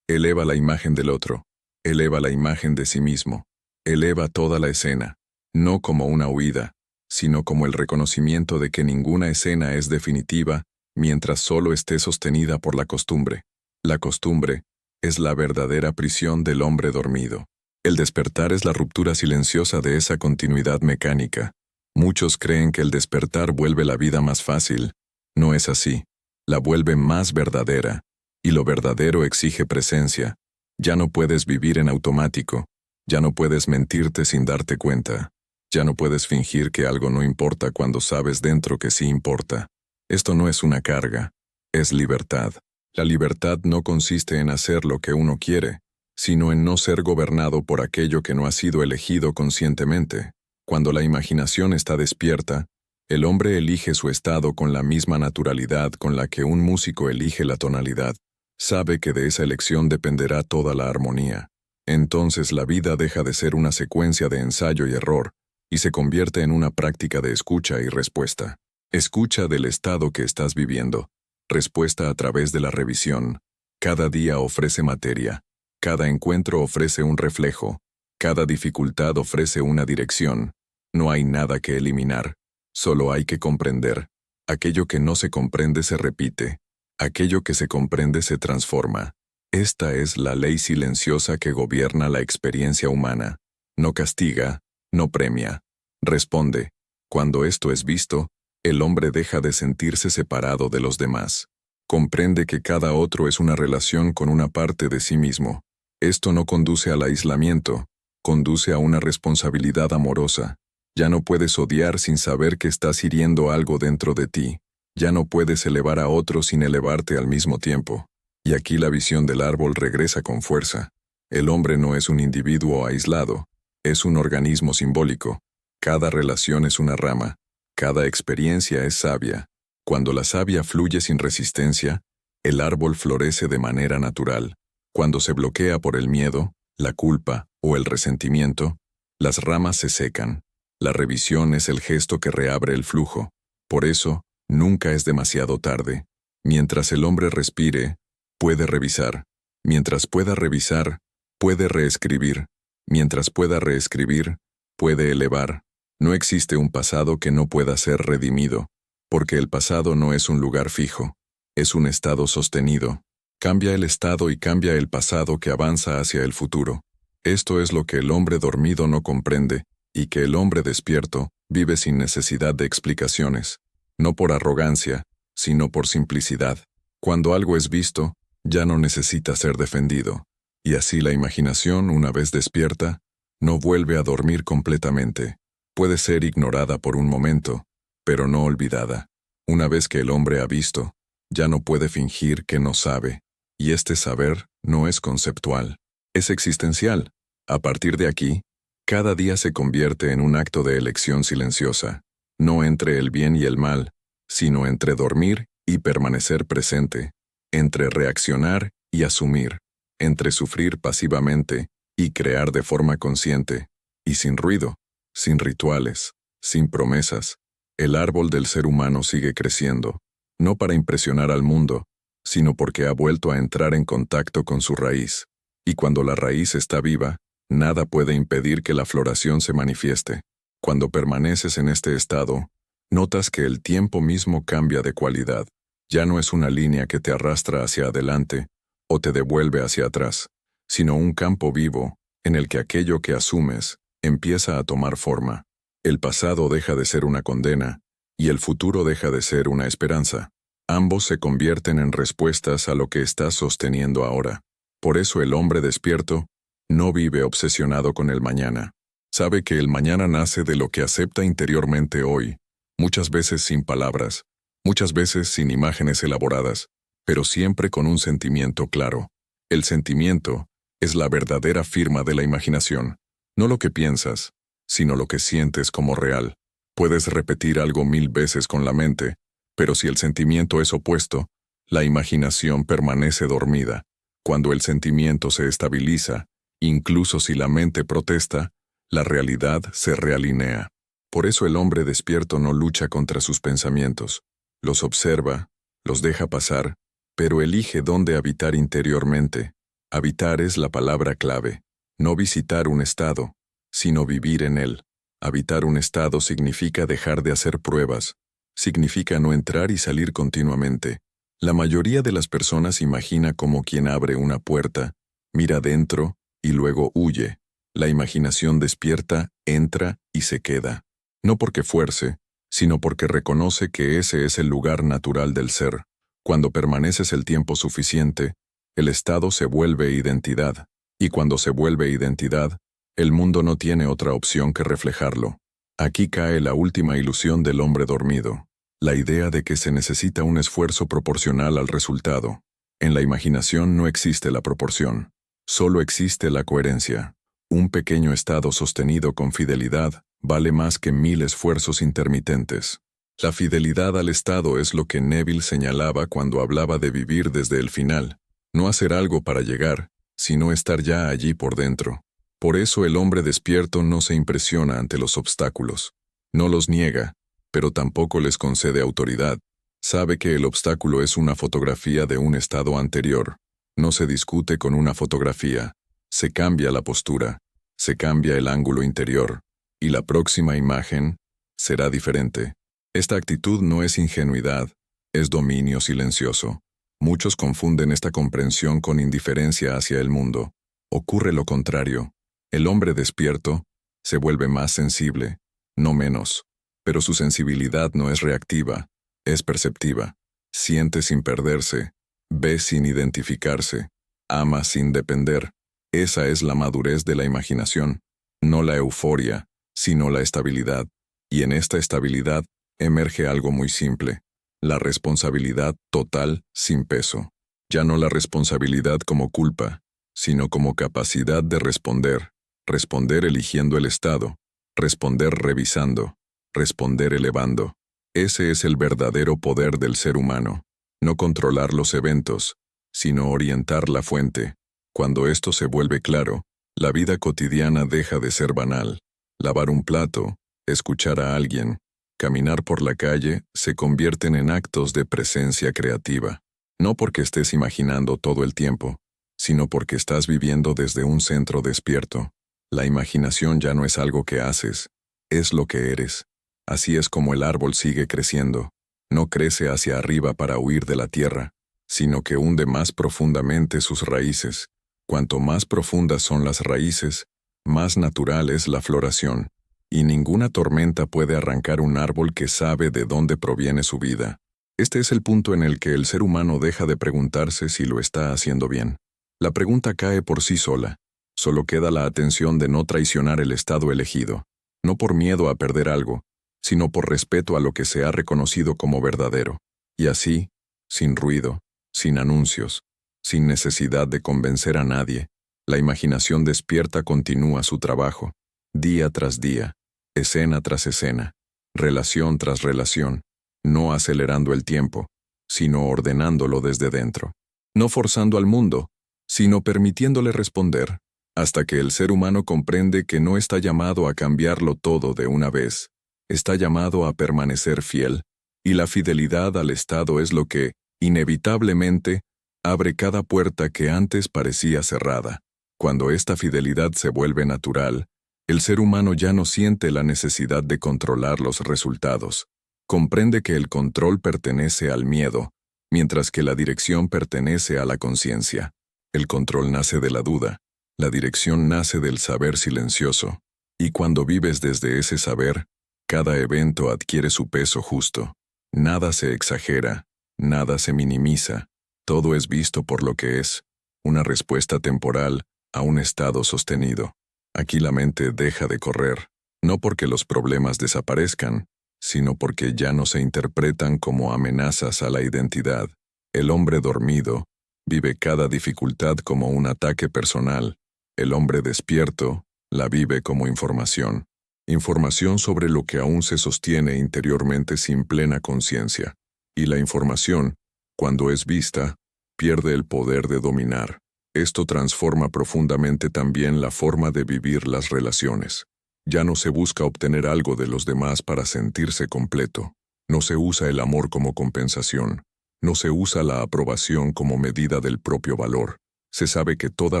la imagen del otro, eleva la imagen de sí mismo, eleva toda la escena, no como una huida, sino como el reconocimiento de que ninguna escena es definitiva mientras solo esté sostenida por la costumbre. La costumbre es la verdadera prisión del hombre dormido. El despertar es la ruptura silenciosa de esa continuidad mecánica. Muchos creen que el despertar vuelve la vida más fácil. No es así. La vuelve más verdadera. Y lo verdadero exige presencia. Ya no puedes vivir en automático. Ya no puedes mentirte sin darte cuenta. Ya no puedes fingir que algo no importa cuando sabes dentro que sí importa. Esto no es una carga. Es libertad. La libertad no consiste en hacer lo que uno quiere, sino en no ser gobernado por aquello que no ha sido elegido conscientemente. Cuando la imaginación está despierta, el hombre elige su estado con la misma naturalidad con la que un músico elige la tonalidad. Sabe que de esa elección dependerá toda la armonía. Entonces la vida deja de ser una secuencia de ensayo y error, y se convierte en una práctica de escucha y respuesta. Escucha del estado que estás viviendo. Respuesta a través de la revisión. Cada día ofrece materia. Cada encuentro ofrece un reflejo. Cada dificultad ofrece una dirección. No hay nada que eliminar. Solo hay que comprender. Aquello que no se comprende se repite. Aquello que se comprende se transforma. Esta es la ley silenciosa que gobierna la experiencia humana. No castiga, no premia. Responde. Cuando esto es visto, el hombre deja de sentirse separado de los demás. Comprende que cada otro es una relación con una parte de sí mismo. Esto no conduce al aislamiento, conduce a una responsabilidad amorosa. Ya no puedes odiar sin saber que estás hiriendo algo dentro de ti. Ya no puedes elevar a otro sin elevarte al mismo tiempo. Y aquí la visión del árbol regresa con fuerza. El hombre no es un individuo aislado, es un organismo simbólico. Cada relación es una rama. Cada experiencia es savia. Cuando la savia fluye sin resistencia, el árbol florece de manera natural. Cuando se bloquea por el miedo, la culpa o el resentimiento, las ramas se secan. La revisión es el gesto que reabre el flujo. Por eso, nunca es demasiado tarde. Mientras el hombre respire, puede revisar. Mientras pueda revisar, puede reescribir. Mientras pueda reescribir, puede elevar. No existe un pasado que no pueda ser redimido, porque el pasado no es un lugar fijo, es un estado sostenido. Cambia el estado y cambia el pasado que avanza hacia el futuro. Esto es lo que el hombre dormido no comprende, y que el hombre despierto vive sin necesidad de explicaciones, no por arrogancia, sino por simplicidad. Cuando algo es visto, ya no necesita ser defendido, y así la imaginación, una vez despierta, no vuelve a dormir completamente. Puede ser ignorada por un momento, pero no olvidada. Una vez que el hombre ha visto, ya no puede fingir que no sabe, y este saber no es conceptual, es existencial. A partir de aquí, cada día se convierte en un acto de elección silenciosa, no entre el bien y el mal, sino entre dormir y permanecer presente, entre reaccionar y asumir, entre sufrir pasivamente y crear de forma consciente, y sin ruido. Sin rituales, sin promesas, el árbol del ser humano sigue creciendo, no para impresionar al mundo, sino porque ha vuelto a entrar en contacto con su raíz. Y cuando la raíz está viva, nada puede impedir que la floración se manifieste. Cuando permaneces en este estado, notas que el tiempo mismo cambia de cualidad. Ya no es una línea que te arrastra hacia adelante o te devuelve hacia atrás, sino un campo vivo en el que aquello que asumes empieza a tomar forma. El pasado deja de ser una condena, y el futuro deja de ser una esperanza. Ambos se convierten en respuestas a lo que estás sosteniendo ahora. Por eso el hombre despierto no vive obsesionado con el mañana. Sabe que el mañana nace de lo que acepta interiormente hoy, muchas veces sin palabras, muchas veces sin imágenes elaboradas, pero siempre con un sentimiento claro. El sentimiento es la verdadera firma de la imaginación. No lo que piensas, sino lo que sientes como real. Puedes repetir algo 1000 veces con la mente, pero si el sentimiento es opuesto, la imaginación permanece dormida. Cuando el sentimiento se estabiliza, incluso si la mente protesta, la realidad se realinea. Por eso el hombre despierto no lucha contra sus pensamientos. Los observa, los deja pasar, pero elige dónde habitar interiormente. Habitar es la palabra clave. No visitar un estado, sino vivir en él. Habitar un estado significa dejar de hacer pruebas. Significa no entrar y salir continuamente. La mayoría de las personas imagina como quien abre una puerta, mira dentro y luego huye. La imaginación despierta, entra y se queda. No porque fuerce, sino porque reconoce que ese es el lugar natural del ser. Cuando permaneces el tiempo suficiente, el estado se vuelve identidad. Y cuando se vuelve identidad, el mundo no tiene otra opción que reflejarlo. Aquí cae la última ilusión del hombre dormido. La idea de que se necesita un esfuerzo proporcional al resultado. En la imaginación no existe la proporción. Solo existe la coherencia. Un pequeño estado sostenido con fidelidad vale más que 1000 esfuerzos intermitentes. La fidelidad al estado es lo que Neville señalaba cuando hablaba de vivir desde el final. No hacer algo para llegar, sino estar ya allí por dentro. Por eso el hombre despierto no se impresiona ante los obstáculos. No los niega, pero tampoco les concede autoridad. Sabe que el obstáculo es una fotografía de un estado anterior. No se discute con una fotografía. Se cambia la postura, se cambia el ángulo interior, y la próxima imagen será diferente. Esta actitud no es ingenuidad, es dominio silencioso. Muchos confunden esta comprensión con indiferencia hacia el mundo. Ocurre lo contrario. El hombre despierto se vuelve más sensible, no menos, pero su sensibilidad no es reactiva, es perceptiva. Siente sin perderse, ve sin identificarse, ama sin depender. Esa es la madurez de la imaginación, no la euforia, sino la estabilidad. Y en esta estabilidad emerge algo muy simple, la responsabilidad total sin peso. Ya no la responsabilidad como culpa, sino como capacidad de responder. Responder eligiendo el estado, responder revisando, responder elevando. Ese es el verdadero poder del ser humano. No controlar los eventos, sino orientar la fuente. Cuando esto se vuelve claro, la vida cotidiana deja de ser banal. Lavar un plato, escuchar a alguien, caminar por la calle se convierten en actos de presencia creativa. No porque estés imaginando todo el tiempo, sino porque estás viviendo desde un centro despierto. La imaginación ya no es algo que haces, es lo que eres. Así es como el árbol sigue creciendo. No crece hacia arriba para huir de la tierra, sino que hunde más profundamente sus raíces. Cuanto más profundas son las raíces, más natural es la floración, y ninguna tormenta puede arrancar un árbol que sabe de dónde proviene su vida. Este es el punto en el que el ser humano deja de preguntarse si lo está haciendo bien. La pregunta cae por sí sola. Solo queda la atención de no traicionar el estado elegido, no por miedo a perder algo, sino por respeto a lo que se ha reconocido como verdadero. Y así, sin ruido, sin anuncios, sin necesidad de convencer a nadie, la imaginación despierta continúa su trabajo, día tras día, escena tras escena, relación tras relación, no acelerando el tiempo, sino ordenándolo desde dentro. No forzando al mundo, sino permitiéndole responder, hasta que el ser humano comprende que no está llamado a cambiarlo todo de una vez, está llamado a permanecer fiel, y la fidelidad al estado es lo que, inevitablemente, abre cada puerta que antes parecía cerrada. Cuando esta fidelidad se vuelve natural, el ser humano ya no siente la necesidad de controlar los resultados. Comprende que el control pertenece al miedo, mientras que la dirección pertenece a la conciencia. El control nace de la duda, la dirección nace del saber silencioso, y cuando vives desde ese saber, cada evento adquiere su peso justo. Nada se exagera, nada se minimiza, todo es visto por lo que es, una respuesta temporal a un estado sostenido. Aquí la mente deja de correr, no porque los problemas desaparezcan, sino porque ya no se interpretan como amenazas a la identidad. El hombre dormido vive cada dificultad como un ataque personal. El hombre despierto la vive como información. Información sobre lo que aún se sostiene interiormente sin plena conciencia. Y la información, cuando es vista, pierde el poder de dominar. Esto transforma profundamente también la forma de vivir las relaciones. Ya no se busca obtener algo de los demás para sentirse completo. No se usa el amor como compensación. No se usa la aprobación como medida del propio valor. Se sabe que toda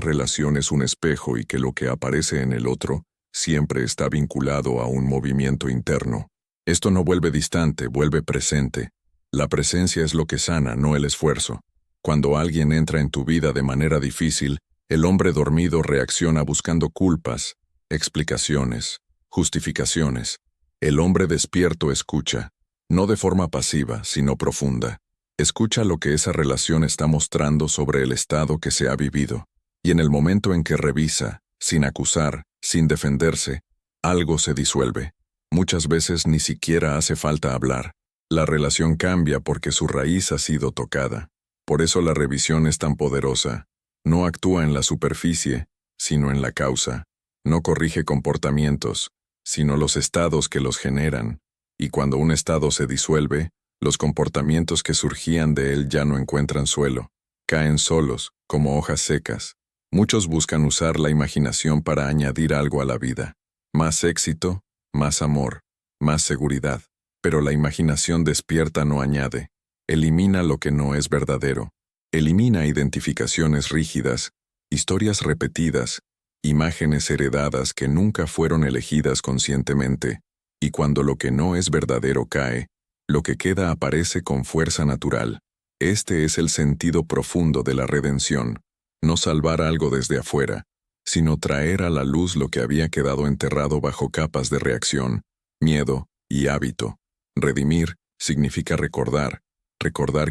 relación es un espejo y que lo que aparece en el otro siempre está vinculado a un movimiento interno. Esto no vuelve distante, vuelve presente. La presencia es lo que sana, no el esfuerzo. Cuando alguien entra en tu vida de manera difícil, el hombre dormido reacciona buscando culpas, explicaciones, justificaciones. El hombre despierto escucha, no de forma pasiva, sino profunda. Escucha lo que esa relación está mostrando sobre el estado que se ha vivido, y en el momento en que revisa, sin acusar, sin defenderse, algo se disuelve. Muchas veces ni siquiera hace falta hablar. La relación cambia porque su raíz ha sido tocada. Por eso la revisión es tan poderosa. No actúa en la superficie, sino en la causa. No corrige comportamientos, sino los estados que los generan. Y cuando un estado se disuelve, los comportamientos que surgían de él ya no encuentran suelo. Caen solos, como hojas secas. Muchos buscan usar la imaginación para añadir algo a la vida. Más éxito, más amor, más seguridad. Pero la imaginación despierta no añade. Elimina lo que no es verdadero. Elimina identificaciones rígidas, historias repetidas, imágenes heredadas que nunca fueron elegidas conscientemente. Y cuando lo que no es verdadero cae, lo que queda aparece con fuerza natural. Este es el sentido profundo de la redención. No salvar algo desde afuera, sino traer a la luz lo que había quedado enterrado bajo capas de reacción, miedo y hábito. Redimir significa recordar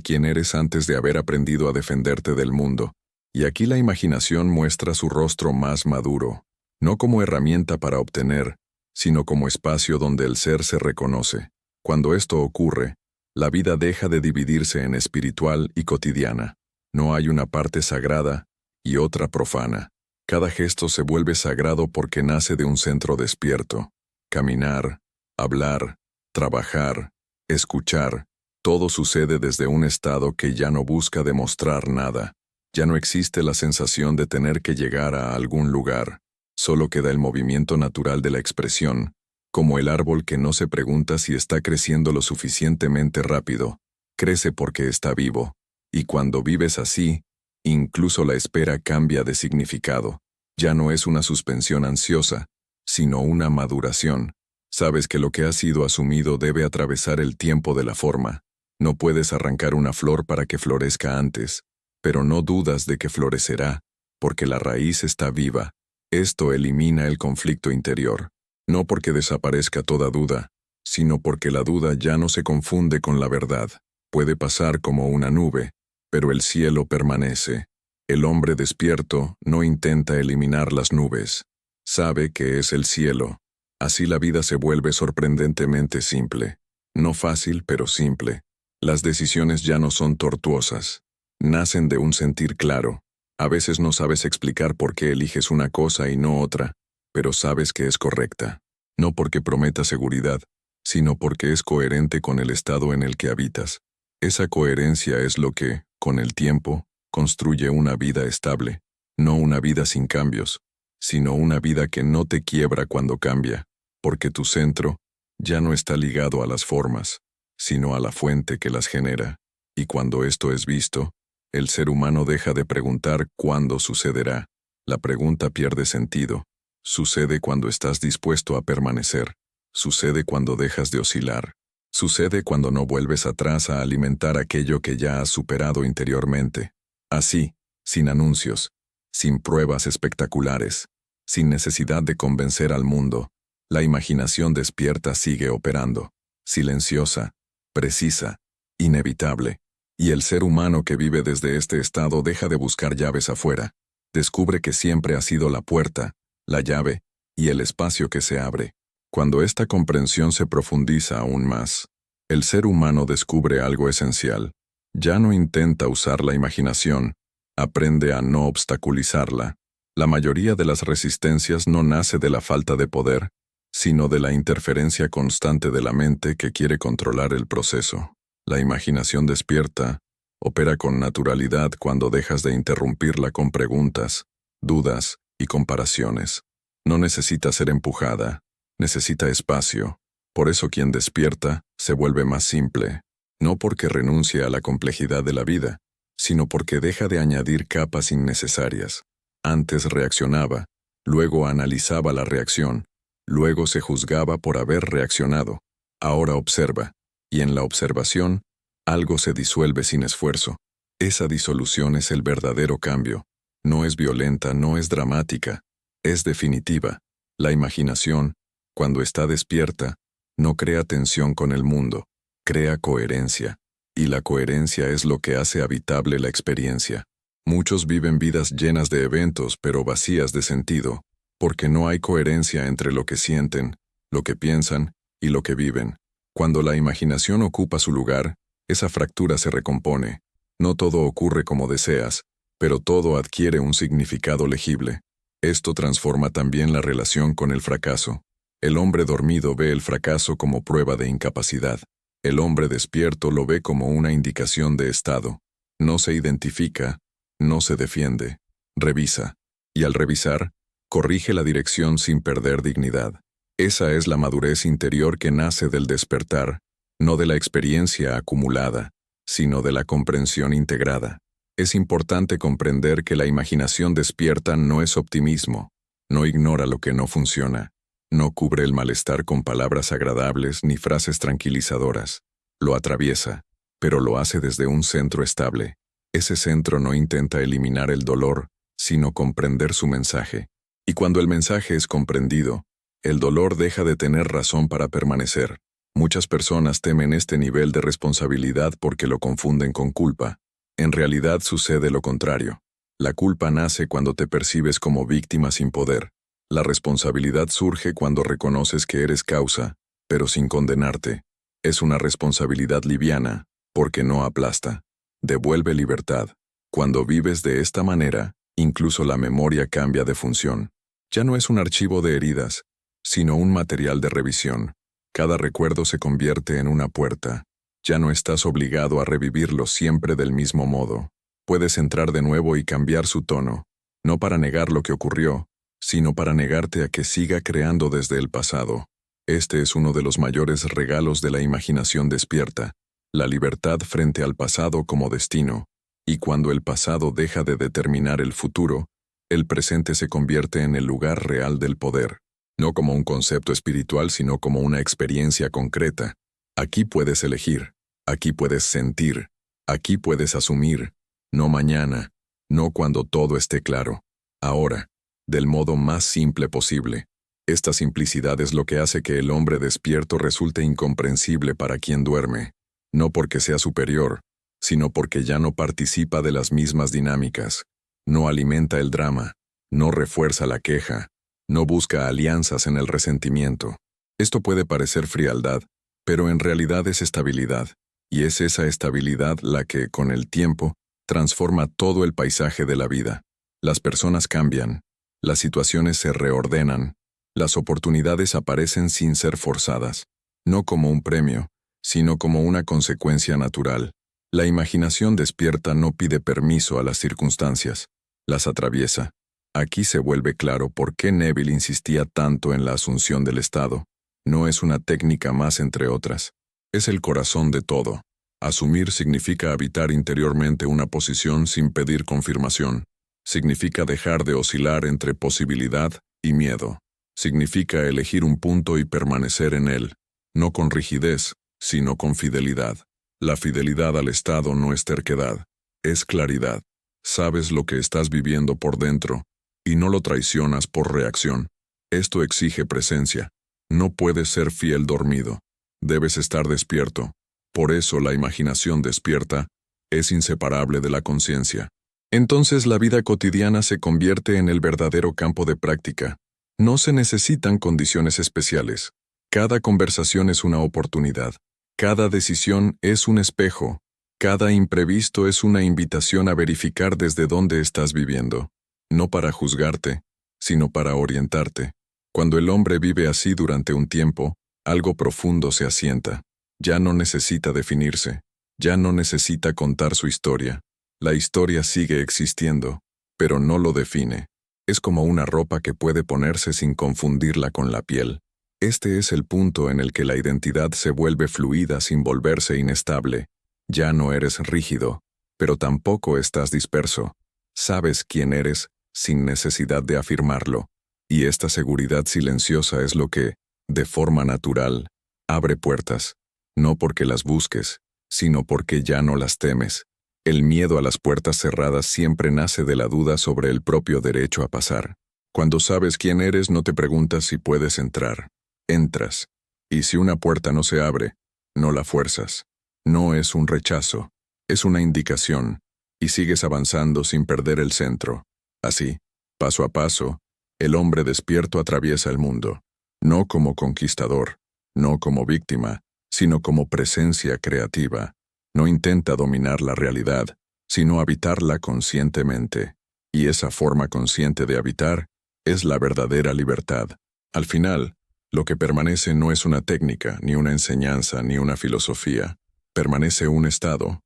quién eres antes de haber aprendido a defenderte del mundo. Y aquí la imaginación muestra su rostro más maduro, no como herramienta para obtener, sino como espacio donde el ser se reconoce. Cuando esto ocurre, la vida deja de dividirse en espiritual y cotidiana. No hay una parte sagrada y otra profana. Cada gesto se vuelve sagrado porque nace de un centro despierto. Caminar, hablar, trabajar, escuchar, todo sucede desde un estado que ya no busca demostrar nada. Ya no existe la sensación de tener que llegar a algún lugar. Solo queda el movimiento natural de la expresión, como el árbol que no se pregunta si está creciendo lo suficientemente rápido. Crece porque está vivo. Y cuando vives así, incluso la espera cambia de significado. Ya no es una suspensión ansiosa, sino una maduración. Sabes que lo que ha sido asumido debe atravesar el tiempo de la forma. No puedes arrancar una flor para que florezca antes, pero no dudas de que florecerá, porque la raíz está viva. Esto elimina el conflicto interior. No porque desaparezca toda duda, sino porque la duda ya no se confunde con la verdad. Puede pasar como una nube, pero el cielo permanece. El hombre despierto no intenta eliminar las nubes. Sabe que es el cielo. Así la vida se vuelve sorprendentemente simple. No fácil, pero simple. Las decisiones ya no son tortuosas. Nacen de un sentir claro. A veces no sabes explicar por qué eliges una cosa y no otra, pero sabes que es correcta. No porque prometa seguridad, sino porque es coherente con el estado en el que habitas. Esa coherencia es lo que, con el tiempo, construye una vida estable. No una vida sin cambios, sino una vida que no te quiebra cuando cambia, porque tu centro ya no está ligado a las formas, sino a la fuente que las genera. Y cuando esto es visto, el ser humano deja de preguntar cuándo sucederá. La pregunta pierde sentido. Sucede cuando estás dispuesto a permanecer. Sucede cuando dejas de oscilar. Sucede cuando no vuelves atrás a alimentar aquello que ya has superado interiormente. Así, sin anuncios, sin pruebas espectaculares, sin necesidad de convencer al mundo, la imaginación despierta sigue operando, silenciosa, precisa, inevitable. Y el ser humano que vive desde este estado deja de buscar llaves afuera. Descubre que siempre ha sido la puerta, la llave y el espacio que se abre. Cuando esta comprensión se profundiza aún más, el ser humano descubre algo esencial. Ya no intenta usar la imaginación, aprende a no obstaculizarla. La mayoría de las resistencias no nace de la falta de poder, sino de la interferencia constante de la mente que quiere controlar el proceso. La imaginación despierta opera con naturalidad cuando dejas de interrumpirla con preguntas, dudas y comparaciones. No necesita ser empujada, necesita espacio. Por eso quien despierta se vuelve más simple, no porque renuncie a la complejidad de la vida, sino porque deja de añadir capas innecesarias. Antes reaccionaba, luego analizaba la reacción, luego se juzgaba por haber reaccionado. Ahora observa, y en la observación, algo se disuelve sin esfuerzo. Esa disolución es el verdadero cambio. No es violenta, no es dramática, es definitiva. La imaginación, cuando está despierta, no crea tensión con el mundo, crea coherencia. Y la coherencia es lo que hace habitable la experiencia. Muchos viven vidas llenas de eventos pero vacías de sentido, porque no hay coherencia entre lo que sienten, lo que piensan y lo que viven. Cuando la imaginación ocupa su lugar, esa fractura se recompone. No todo ocurre como deseas, pero todo adquiere un significado legible. Esto transforma también la relación con el fracaso. El hombre dormido ve el fracaso como prueba de incapacidad. El hombre despierto lo ve como una indicación de estado. No se identifica, no se defiende, revisa. Y al revisar, corrige la dirección sin perder dignidad. Esa es la madurez interior que nace del despertar, no de la experiencia acumulada, sino de la comprensión integrada. Es importante comprender que la imaginación despierta no es optimismo, no ignora lo que no funciona, no cubre el malestar con palabras agradables ni frases tranquilizadoras. Lo atraviesa, pero lo hace desde un centro estable. Ese centro no intenta eliminar el dolor, sino comprender su mensaje. Y cuando el mensaje es comprendido, el dolor deja de tener razón para permanecer. Muchas personas temen este nivel de responsabilidad porque lo confunden con culpa. En realidad sucede lo contrario. La culpa nace cuando te percibes como víctima sin poder. La responsabilidad surge cuando reconoces que eres causa, pero sin condenarte. Es una responsabilidad liviana, porque no aplasta. Devuelve libertad. Cuando vives de esta manera, incluso la memoria cambia de función. Ya no es un archivo de heridas, sino un material de revisión. Cada recuerdo se convierte en una puerta. Ya no estás obligado a revivirlo siempre del mismo modo. Puedes entrar de nuevo y cambiar su tono, no para negar lo que ocurrió, sino para negarte a que siga creando desde el pasado. Este es uno de los mayores regalos de la imaginación despierta, la libertad frente al pasado como destino, y cuando el pasado deja de determinar el futuro, el presente se convierte en el lugar real del poder, no como un concepto espiritual, sino como una experiencia concreta. Aquí puedes elegir, aquí puedes sentir, aquí puedes asumir, no mañana, no cuando todo esté claro, ahora, del modo más simple posible. Esta simplicidad es lo que hace que el hombre despierto resulte incomprensible para quien duerme, no porque sea superior, sino porque ya no participa de las mismas dinámicas, no alimenta el drama, no refuerza la queja, no busca alianzas en el resentimiento. Esto puede parecer frialdad, pero en realidad es estabilidad, y es esa estabilidad la que, con el tiempo, transforma todo el paisaje de la vida. Las personas cambian, las situaciones se reordenan, las oportunidades aparecen sin ser forzadas, no como un premio, sino como una consecuencia natural. La imaginación despierta no pide permiso a las circunstancias, las atraviesa. Aquí se vuelve claro por qué Neville insistía tanto en la asunción del Estado. No es una técnica más entre otras. Es el corazón de todo. Asumir significa habitar interiormente una posición sin pedir confirmación. Significa dejar de oscilar entre posibilidad y miedo. Significa elegir un punto y permanecer en él, no con rigidez, sino con fidelidad. La fidelidad al Estado no es terquedad, es claridad. Sabes lo que estás viviendo por dentro, y no lo traicionas por reacción. Esto exige presencia. No puedes ser fiel dormido. Debes estar despierto. Por eso la imaginación despierta es inseparable de la conciencia. Entonces la vida cotidiana se convierte en el verdadero campo de práctica. No se necesitan condiciones especiales. Cada conversación es una oportunidad. Cada decisión es un espejo. Cada imprevisto es una invitación a verificar desde dónde estás viviendo. no para juzgarte, sino para orientarte. Cuando el hombre vive así durante un tiempo, algo profundo se asienta. Ya no necesita definirse, ya no necesita contar su historia. La historia sigue existiendo, pero no lo define. Es como una ropa que puede ponerse sin confundirla con la piel. Este es el punto en el que la identidad se vuelve fluida sin volverse inestable. Ya no eres rígido, pero tampoco estás disperso. Sabes quién eres sin necesidad de afirmarlo. Y esta seguridad silenciosa es lo que, de forma natural, abre puertas. No porque las busques, sino porque ya no las temes. El miedo a las puertas cerradas siempre nace de la duda sobre el propio derecho a pasar. Cuando sabes quién eres, no te preguntas si puedes entrar. Entras. Y si una puerta no se abre, no la fuerzas. No es un rechazo, es una indicación, y sigues avanzando sin perder el centro. Así, paso a paso, el hombre despierto atraviesa el mundo, no como conquistador, no como víctima, sino como presencia creativa. No intenta dominar la realidad, sino habitarla conscientemente. Y esa forma consciente de habitar es la verdadera libertad. Al final, lo que permanece no es una técnica, ni una enseñanza, ni una filosofía. Permanece un estado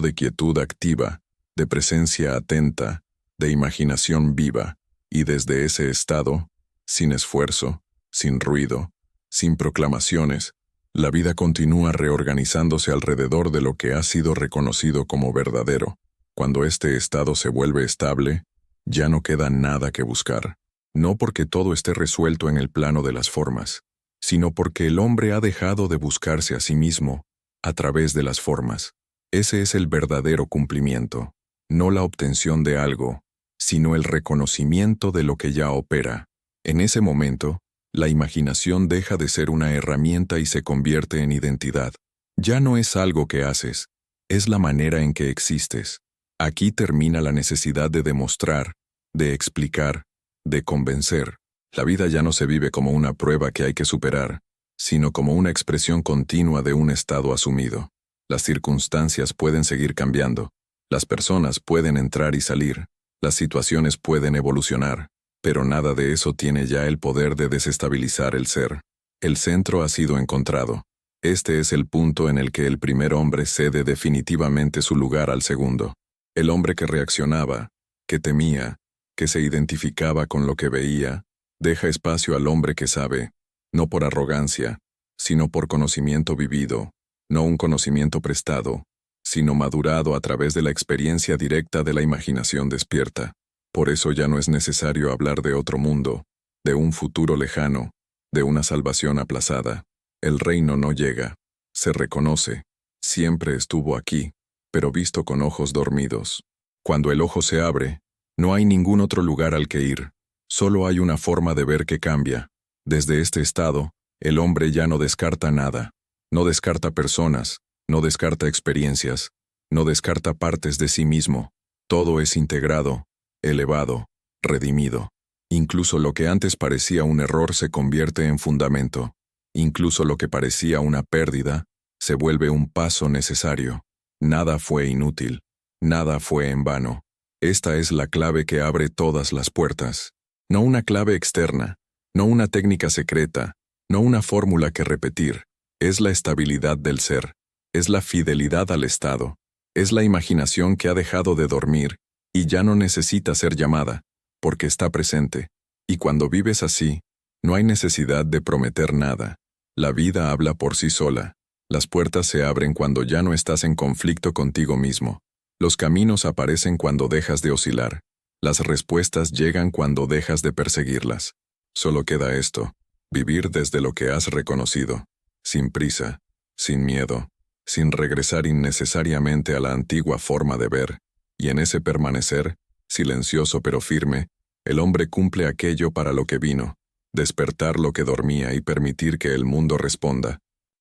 de quietud activa, de presencia atenta, de imaginación viva, y desde ese estado, sin esfuerzo, sin ruido, sin proclamaciones, la vida continúa reorganizándose alrededor de lo que ha sido reconocido como verdadero. Cuando este estado se vuelve estable, ya no queda nada que buscar. No porque todo esté resuelto en el plano de las formas, sino porque el hombre ha dejado de buscarse a sí mismo a través de las formas. Ese es el verdadero cumplimiento, no la obtención de algo, sino el reconocimiento de lo que ya opera. En ese momento, la imaginación deja de ser una herramienta y se convierte en identidad. Ya no es algo que haces, es la manera en que existes. Aquí termina la necesidad de demostrar, de explicar, de convencer. La vida ya no se vive como una prueba que hay que superar, sino como una expresión continua de un estado asumido. Las circunstancias pueden seguir cambiando, las personas pueden entrar y salir, las situaciones pueden evolucionar, pero nada de eso tiene ya el poder de desestabilizar el ser. El centro ha sido encontrado. Este es el punto en el que el primer hombre cede definitivamente su lugar al segundo. El hombre que reaccionaba, que temía, que se identificaba con lo que veía, deja espacio al hombre que sabe, no por arrogancia, sino por conocimiento vivido, no un conocimiento prestado, sino madurado a través de la experiencia directa de la imaginación despierta. Por eso ya no es necesario hablar de otro mundo, de un futuro lejano, de una salvación aplazada. El reino no llega, se reconoce, siempre estuvo aquí, pero visto con ojos dormidos. Cuando el ojo se abre, no hay ningún otro lugar al que ir, solo hay una forma de ver que cambia. Desde este estado, el hombre ya no descarta nada, no descarta personas, no descarta experiencias, no descarta partes de sí mismo, todo es integrado, elevado, redimido. Incluso lo que antes parecía un error se convierte en fundamento. Incluso lo que parecía una pérdida se vuelve un paso necesario. Nada fue inútil, nada fue en vano. Esta es la clave que abre todas las puertas. No una clave externa, no una técnica secreta, no una fórmula que repetir. Es la estabilidad del ser, es la fidelidad al estado, es la imaginación que ha dejado de dormir y ya no necesita ser llamada, porque está presente. Y cuando vives así, no hay necesidad de prometer nada. La vida habla por sí sola. Las puertas se abren cuando ya no estás en conflicto contigo mismo. Los caminos aparecen cuando dejas de oscilar. Las respuestas llegan cuando dejas de perseguirlas. Solo queda esto, vivir desde lo que has reconocido, sin prisa, sin miedo, sin regresar innecesariamente a la antigua forma de ver, y en ese permanecer, silencioso pero firme, el hombre cumple aquello para lo que vino, despertar lo que dormía y permitir que el mundo responda.